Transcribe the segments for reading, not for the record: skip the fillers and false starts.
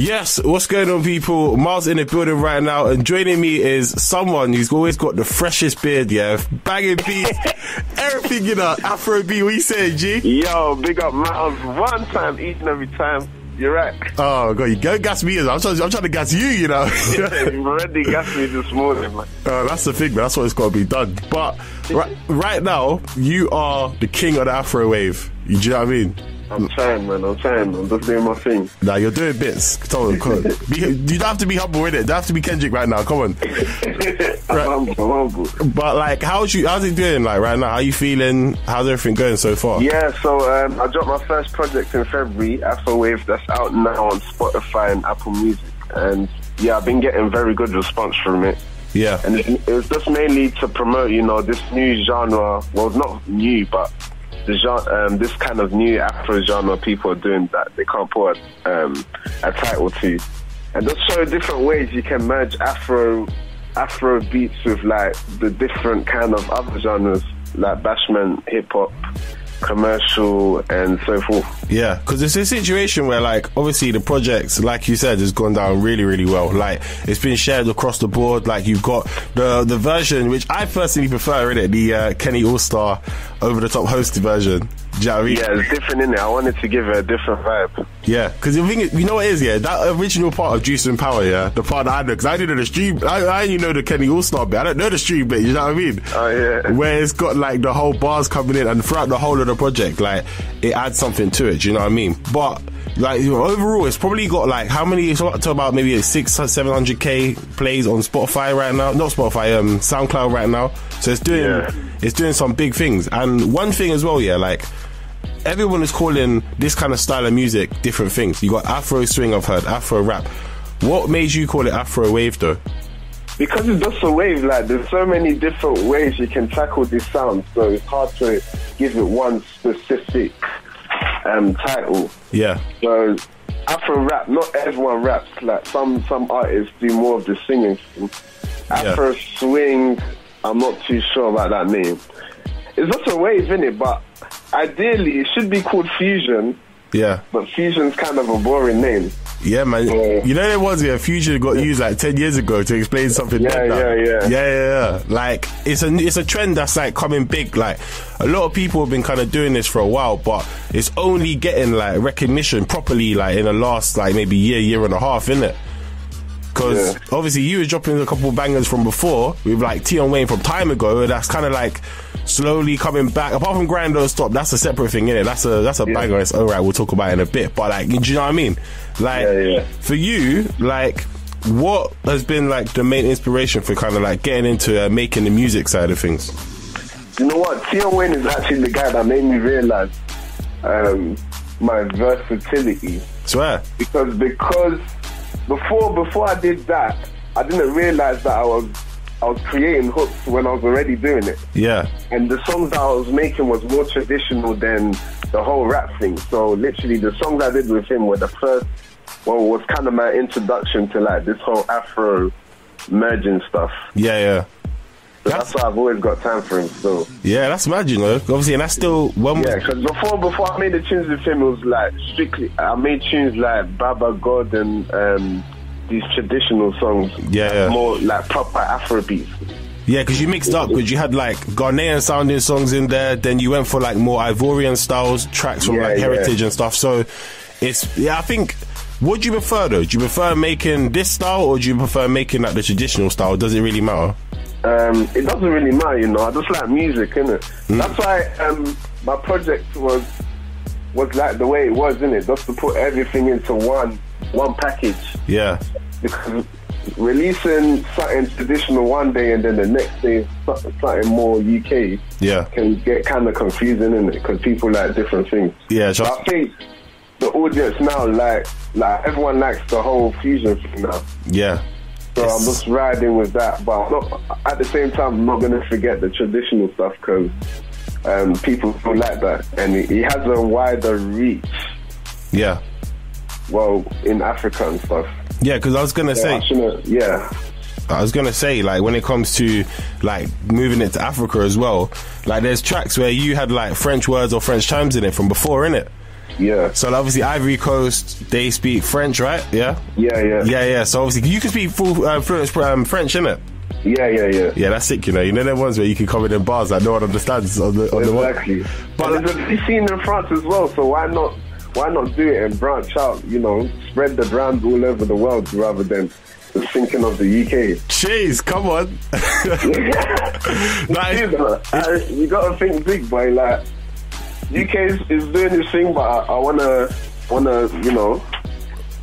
Yes, what's going on, people? Miles in the building right now, and joining me is someone who's always got the freshest beard, yeah, banging beats, everything, you know. Afro B, what you saying, G? Yo, big up Miles, one time, each and every time. You're right. Oh God, you go gas me. I'm trying to gas you, you know. You already gassed me this morning, man. That's the thing, man. That's what it's got to be done. But right now, you are the king of the Afro wave. Do you know what I mean? I'm trying, man. I'm just doing my thing. Nah, you're doing bits. Come on. You don't have to be humble with it. You don't have to be Kendrick right now. Come on. I'm humble. But like, how's it doing? Like right now, how you feeling? How's everything going so far? Yeah, so I dropped my first project in February, Afro Wave. That's out now on Spotify and Apple Music. And yeah, I've been getting very good response from it. Yeah. And it was just mainly to promote, you know, this new genre. Well, not new, but the genre, this kind of new Afro genre people are doing that they can't put a title to, and just show different ways you can merge Afro beats with like the different kind of other genres like bashment, hip hop, commercial, and so forth. Yeah, because it's a situation where, like, obviously the project, like you said, has gone down really, really well. Like, it's been shared across the board. Like, you've got the version, which I personally prefer, innit? The Kenny All-Star over-the-top hosted version. Do you know what I mean? Yeah, it's different, innit? I wanted to give it a different vibe. Yeah, because the thing is, you know what it is, yeah? That original part of Juice and Power, yeah? The part that I know, because I didn't know the stream, I only know the Kenny All-Star bit. I don't know the stream bit, you know what I mean? Oh, yeah. Where it's got, like, the whole bars coming in, and throughout the whole of the project, like, it adds something to it, do you know what I mean? But, like, overall, it's probably got, like, how many, it's up to about maybe 700k plays on Spotify right now. Not Spotify, SoundCloud right now. So it's doing some big things. And one thing as well, yeah, like, everyone is calling this kind of style of music different things. You got Afro swing, I've heard, Afro rap. What made you call it Afro wave, though? Because it's just a wave, like, there's so many different ways you can tackle this sound, so it's hard to give it one specific title. Yeah. So Afro rap, not everyone raps. Like some artists do more of the singing thing. Afro swing, I'm not too sure about that name. It's just a wave, innit? But ideally, it should be called fusion. Yeah. But fusion's kind of a boring name. Yeah, man. You know there was fusion got used like 10 years ago to explain something. Yeah. Like it's a trend that's like coming big. Like a lot of people have been kind of doing this for a while, but it's only getting like recognition properly like in the last like maybe year and a half, innit? Because obviously you was dropping a couple of bangers from before with like T and Wayne from time ago. That's kind of like slowly coming back. Apart from Grind Don't Stop, that's a separate thing, innit? That's a banger. It's alright. We'll talk about it in a bit. But like, do you know what I mean? Like for you, like, what has been like the main inspiration for kind of like getting into making the music side of things? You know what? T and Wayne is actually the guy that made me realize my versatility. Swear. Because before I did that, I didn't realize that I was creating hooks when I was already doing it. Yeah. And the songs that I was making was more traditional than the whole rap thing. So literally the songs I did with him were the first one, was kind of my introduction to like this whole Afro merging stuff. Yeah. So that's why I've always got time for him still. Yeah, that's mad, you know. Obviously, and that's still one. Yeah, because before I made the tunes with him, it was like strictly, I made tunes like Baba God and these traditional songs. Yeah. More like proper Afro beats. Yeah, because you mixed up, because you had like Ghanaian sounding songs in there, then you went for like more Ivorian styles, tracks from like Heritage and stuff. So it's, I think, what do you prefer though? Do you prefer making this style or do you prefer making like the traditional style? Does it really matter? It doesn't really matter, you know. I just like music, innit? That's why my project was like the way it was, innit? Just to put everything into one package. Yeah. Because releasing something traditional one day and then the next day something more UK can get kind of confusing, innit? Because people like different things. Yeah, so I think the audience now like everyone likes the whole fusion thing now. Yeah. So I'm just riding with that, but at the same time, I'm not going to forget the traditional stuff because people don't like that, and he has a wider reach. Yeah. Well, in Africa and stuff. Yeah, because I was going to say. I was going to say, like, when it comes to, like, moving it to Africa as well, like, there's tracks where you had, like, French words or French chimes in it from before, innit? Yeah. So obviously Ivory Coast, they speak French, right? Yeah. Yeah. So obviously you can speak full fluent French, innit? Yeah. Yeah, that's sick, you know. You know them ones where you can come in bars that no one understands on the exactly. But there's a big scene in France as well, so why not do it and branch out, you know, spread the brand all over the world rather than just thinking of the UK. Jeez, come on. You gotta think big, boy. Like, UK is doing this thing, but I wanna, you know,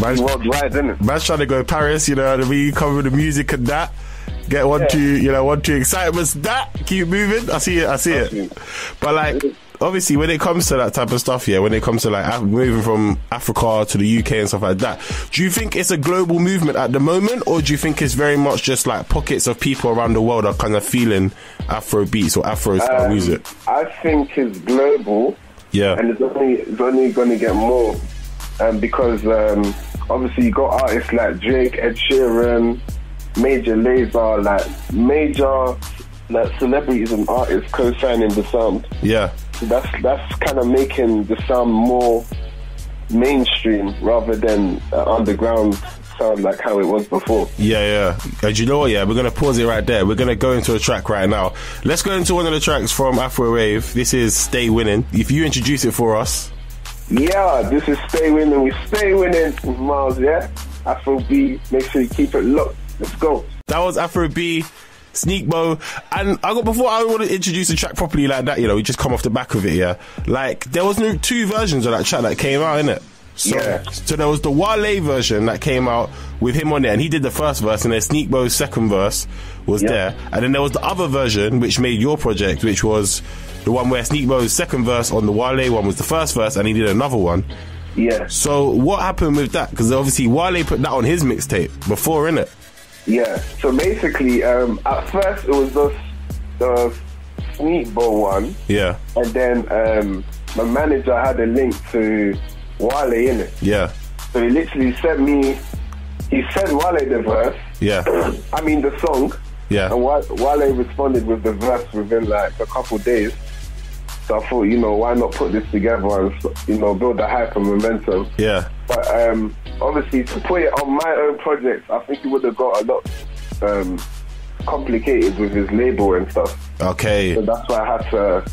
worldwide, innit? Man's trying to go Paris, you know what I mean? Cover the music and that. Get one, two excitements. That keep moving. I see it. But like, obviously, when it comes to that type of stuff, when it comes to like moving from Africa to the UK and stuff like that, do you think it's a global movement at the moment, or do you think it's very much just like pockets of people around the world are kind of feeling Afro beats or Afro style music? I think it's global. Yeah, and it's only going to get more, because obviously you got artists like Drake, Ed Sheeran, Major Lazer, like major celebrities and artists co-signing the sound. Yeah. That's kind of making the sound more mainstream rather than underground sound like how it was before. Yeah. And you know what? Yeah, we're gonna pause it right there. We're gonna go into a track right now. Let's go into one of the tracks from Afro Rave. This is "Stay Winning." If you introduce it for us. Yeah, this is "Stay Winning." We stay winning with Miles. Yeah, Afro B. Make sure you keep it locked. Let's go. That was Afro B, Sneakbo, and before I want to introduce the track properly like that, you know, we just come off the back of it, yeah. Like, there was no two versions of that track that came out, innit? So there was the Wale version that came out with him on there, and he did the first verse, and then Sneakbo's second verse was there, and then there was the other version which made your project, which was the one where Sneakbo's second verse on the Wale one was the first verse, and he did another one. Yeah. So what happened with that? Because obviously Wale put that on his mixtape before, innit? Yeah, so basically, at first it was just the Sneakbo one. Yeah. And then my manager had a link to Wale in it. Yeah. So he literally sent Wale the verse. Yeah. I mean the song. Yeah. And Wale responded with the verse within like a couple days. So I thought, you know, why not put this together and, you know, build the hype and momentum. Yeah. But obviously, to put it on my own project, I think it would have got a lot complicated with his label and stuff. Okay. So that's why I had to,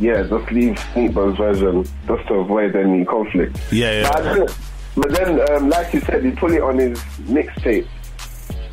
just leave Sneakbo's version just to avoid any conflict. Yeah. But then, like you said, he put it on his mixtape.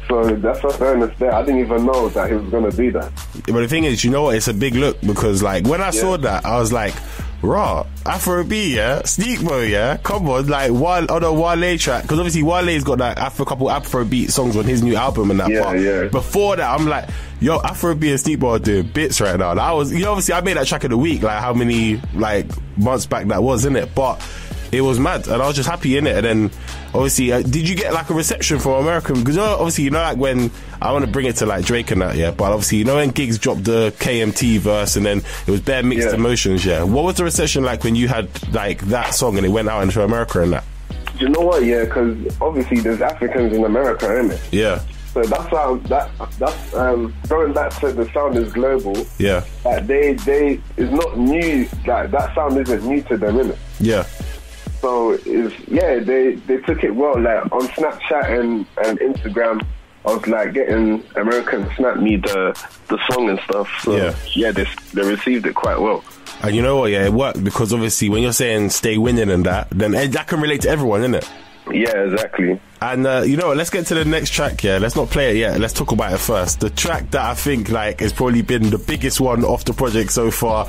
So that's what fairness there. I didn't even know that he was going to do that. But the thing is, you know what? It's a big look because, like, when I saw that, I was like, raw, Afro B, yeah? Sneakbo, yeah? Come on, like, on a Wale track. Because obviously Wale's got like a couple Afro beat songs on his new album and that part. Yeah. Before that, I'm like, yo, Afro B and Sneakbo are doing bits right now. Like, obviously I made that track of the week, like how many, like, months back that was, innit? But it was mad, and I was just happy, innit? And then, obviously, did you get like a reception from American? Because obviously, you know, like when I want to bring it to like Drake and that, yeah. But obviously, you know, when Giggs dropped the KMT verse, and then it was bare mixed emotions, yeah. What was the reception like when you had like that song and it went out into America and that? Do you know what? Yeah, because obviously there's Africans in America, innit? Yeah. So that's going back to the sound is global. Yeah. Like they it's not new. Like that sound isn't new to them, innit? Yeah. So they took it well. Like on Snapchat and Instagram, I was like getting Americans snap me the song and stuff. So they received it quite well. And you know what? Yeah, it worked because obviously when you're saying "stay winning" and that, then that can relate to everyone, innit? Yeah, exactly. And you know what? Let's get to the next track. Yeah, let's not play it yet. Let's talk about it first. The track that I think like has probably been the biggest one off the project so far.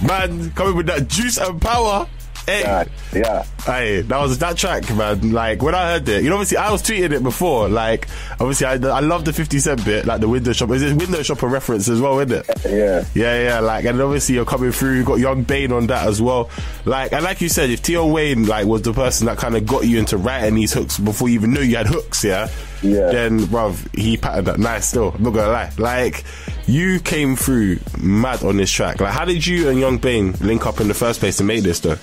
Man, coming with that juice and power. Hey, Hey, that track, man. Like when I heard it, you know, obviously I was tweeting it before. Like, obviously I love the 50 Cent bit, like the window shopper. Is it window shopper reference as well, isn't it? Yeah. Like, and obviously you're coming through. You got Yxng Bane on that as well. Like, and like you said, if Tion Wayne like was the person that kind of got you into writing these hooks before you even knew you had hooks, then bruv, he patterned that nice. Still, I'm not gonna lie. Like, you came through mad on this track. Like, how did you and Yxng Bane link up in the first place to make this though?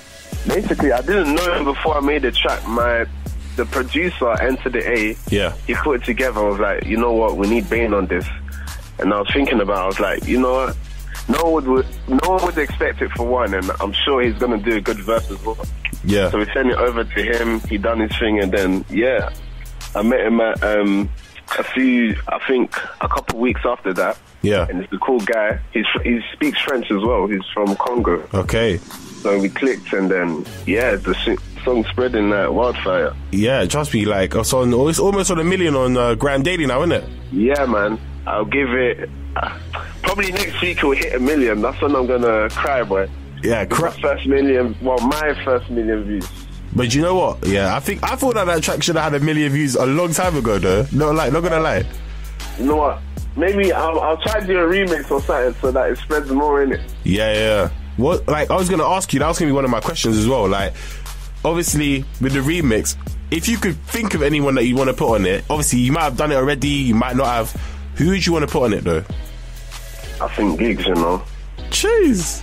Basically, I didn't know him before I made the track. The producer, Enter the A, he put it together. I was like, you know what, we need Bane on this. And I was thinking about it, I was like, you know what, no one would expect it for one, and I'm sure he's gonna do a good verse as well. Yeah. So we sent it over to him. He done his thing, and then I met him at a couple weeks after that. Yeah. And he's a cool guy. He speaks French as well. He's from Congo. Okay. So we clicked, and then the song spreading like wildfire. Yeah, trust me, like it's almost on 1 million on Gram Daily now, isn't it? Yeah, man. I'll give it probably next week. It'll hit 1 million. That's when I'm gonna cry, boy. Yeah, my first million views. But you know what? Yeah, I thought that track should have had 1 million views a long time ago, though. Not gonna lie. You know what? Maybe I'll try to do a remix or something so that it spreads more in it. Yeah. What? Like, I was gonna ask you. That was gonna be one of my questions as well. Like, obviously with the remix, if you could think of anyone that you want to put on it, obviously you might have done it already. You might not have. Who would you want to put on it, though? I think Giggs, you know. Jeez.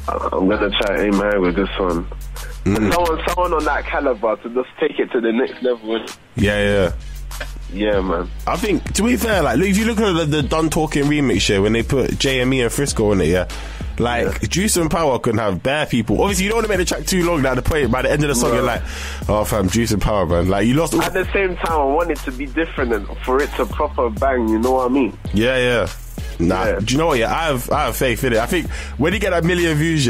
I'm gonna try aim high with this one. Someone on that caliber to just take it to the next level. Yeah, man. I think, to be fair, like, if you look at the Done Talking remix here, when they put JME and Frisco on it, Juice and Power can have bare people. Obviously, you don't want to make the track too long. At the point, by the end of the song, you're like, oh, fam, Juice and Power, man. Like, you lost. At the same time, I want it to be different and for it to proper bang. You know what I mean? Yeah. Nah, do you know what? Yeah, I have faith in it. I think when you get 1 million views,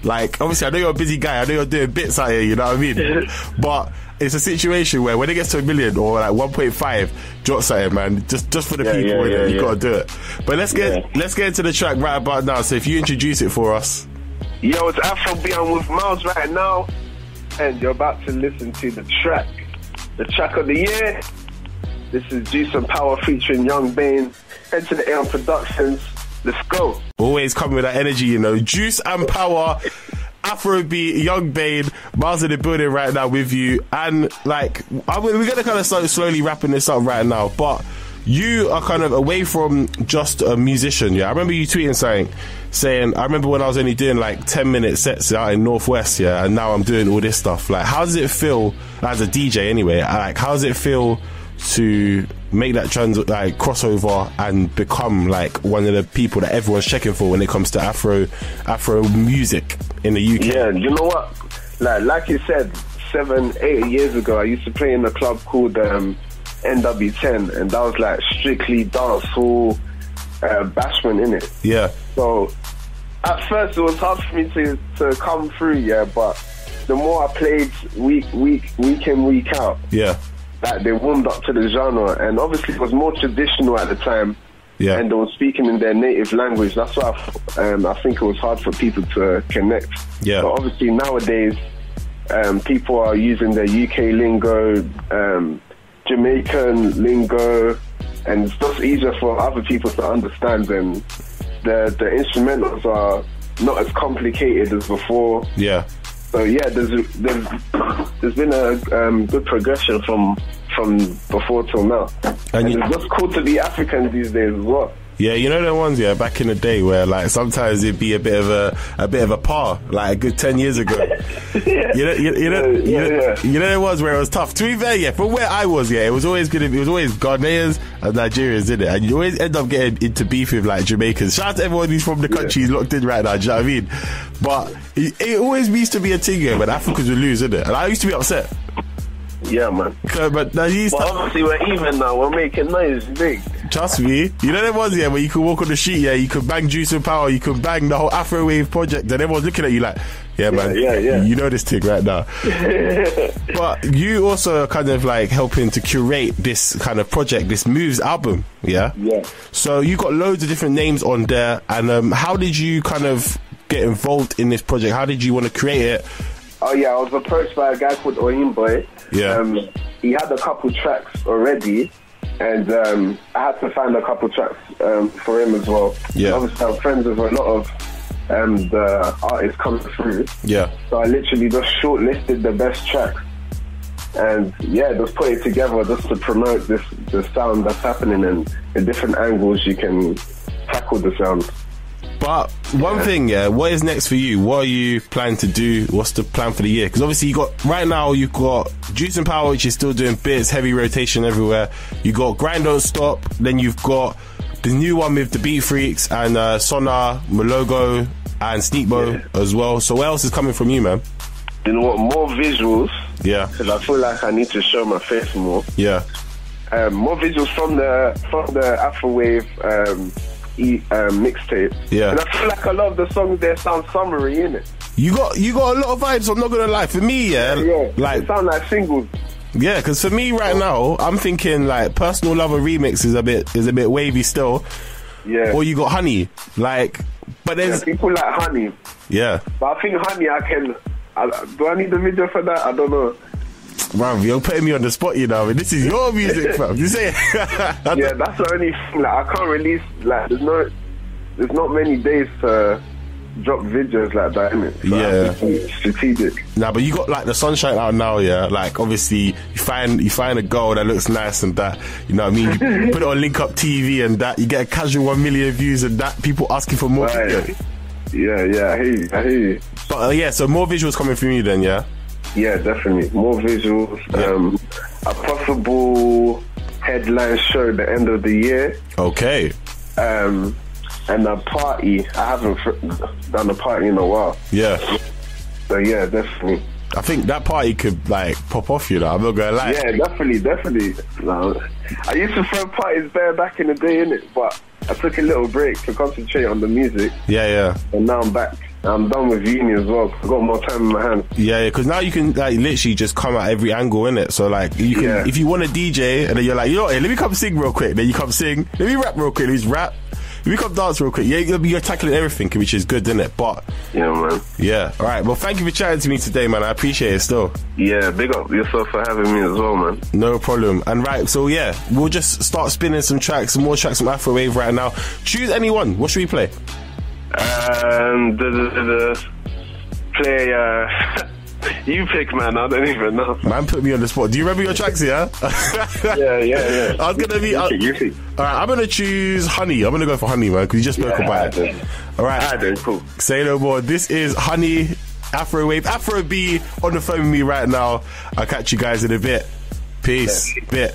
like, obviously, I know you're a busy guy. I know you're doing bits out here. You know what I mean? But it's a situation where when it gets to 1 million or like 1.5, drop something, man. Just for the people, you gotta do it. But let's get into the track right about now. So if you introduce it for us. Yo, it's Afro B. I'm with Miles right now, and you're about to listen to the track of the year. This is Juice and Power featuring Yxng Bane. Head to the Aeon Productions. Let's go. Always coming with that energy, you know. Juice and Power. Afro B, Yxng Bane, Miles in the building right now with you. And like, we're gonna kind of start slowly wrapping this up right now, but you are kind of away from just a musician. I remember you tweeting something saying, I remember when I was only doing like 10-minute sets out in Northwest, and now I'm doing all this stuff. Like, how does it feel as a DJ anyway? Like, how does it feel to make that crossover and become like one of the people that everyone's checking for when it comes to Afro music in the UK? Yeah, you know what? Like you said, 7-8 years ago, I used to play in a club called NW10, and that was like strictly dancehall bashment in it. Yeah. So at first it was hard for me to come through, but the more I played week in, week out, like they warmed up to the genre, and obviously it was more traditional at the time. Yeah. And they were speaking in their native language. That's why I think it was hard for people to connect. Yeah. But obviously nowadays, people are using their UK lingo, Jamaican lingo, and it's just easier for other people to understand. And the instrumentals are not as complicated as before. Yeah. So yeah, there's been a good progression from before till now, and it's just cool to be African these days as well. Yeah, you know the ones back in the day where like sometimes it'd be a bit of a par, like a good 10 years ago. You know there was where it was tough. To be fair, from where I was, it was always Ghanaians and Nigerians, didn't it? And you always end up getting into beef with like Jamaicans. Shout out to everyone who's from the country who's locked in right now. Do you know what I mean? But it always used to be a thing when Africans would lose, isn't it? And I used to be upset. Yeah, man. But obviously we're even now. We're making noise big. Trust me. You know there was where you could walk on the street, you could bang Juice and Power, you could bang the whole Afro Wave project, and everyone's looking at you like, man, you know this thing right now. But you also kind of like helping to curate this kind of project, this Moves album, Yeah. So you got loads of different names on there, and how did you kind of get involved in this project? How did you want to create it? Oh yeah, I was approached by a guy called Yxng Bane. Yeah. He had a couple tracks already, and I had to find a couple tracks for him as well. Yeah. Obviously, I'm friends with a lot of the artists coming through. Yeah. So I literally just shortlisted the best tracks, and just put it together just to promote the sound that's happening and the different angles you can tackle the sound. But one thing, what is next for you? What are you planning to do? What's the plan for the year? Because obviously you've got Juice and Power, which is still doing bits, heavy rotation everywhere. You got Grind Don't Stop. Then you've got the new one with the Beat Freaks and Sona, Malogo, and Sneakbo as well. So what else is coming from you, man? You know what? More visuals. Yeah. Because I feel like I need to show my face more. Yeah. More visuals from the Afrowave mixtape. Yeah. And I feel like a lot of the songs there sound summery, innit? You got a lot of vibes. I'm not gonna lie. For me, like they sound like singles. Yeah, because for me right now, I'm thinking like Personal Lover remix is a bit wavy still. Yeah. Or you got Honey, like, but there's people like Honey. Yeah. But I think Honey, do I need the video for that? I don't know. Man, you're putting me on the spot, you know. I mean, this is your music, fam. You say? Yeah, that's the only thing. Like, I can't release. Like, there's not many days to drop videos like that, innit? So I have to be strategic. Nah, but you got like the Sunshine out now, yeah. Like, obviously, you find a girl that looks nice and that, you know what I mean. You put it on Link Up TV and that, you get a casual 1 million views and that, people asking for more videos. Yeah, I hear you. But so more visuals coming from you then, yeah. Yeah, definitely. More visuals. A possible headline show at the end of the year. Okay. And a party. I haven't done a party in a while. Yeah. So yeah, definitely. I think that party could like pop off, you know. I'm not gonna lie. Yeah, definitely. No, I used to throw parties there back in the day, innit? But I took a little break to concentrate on the music. Yeah. And now I'm back. I'm done with uni as well. I've got more time in my hands. Yeah, because now you can like literally just come at every angle, innit? So like you can, if you want to DJ and then you're like, you know what, hey, let me come sing real quick. Then you come sing. Let me rap real quick. Let me rap. Let me come dance real quick. Yeah, you're tackling everything, which is good, isn't it? But yeah, man. Yeah. All right. Well, thank you for chatting to me today, man. I appreciate it still. Yeah, big up yourself for having me as well, man. No problem. And right, so yeah, we'll just start spinning some more tracks from Afrowave right now. Choose any one. What should we play? Play you pick, man. I don't even know. Man put me on the spot. Do you remember your tracks, yeah? Yeah. I was gonna be you alright, I'm gonna choose Honey. I'm gonna go for Honey, man, because you just spoke about it. Alright, cool. Say no more. This is Honey, Afrowave, Afro B on the phone with me right now. I'll catch you guys in a bit. Peace. Bit.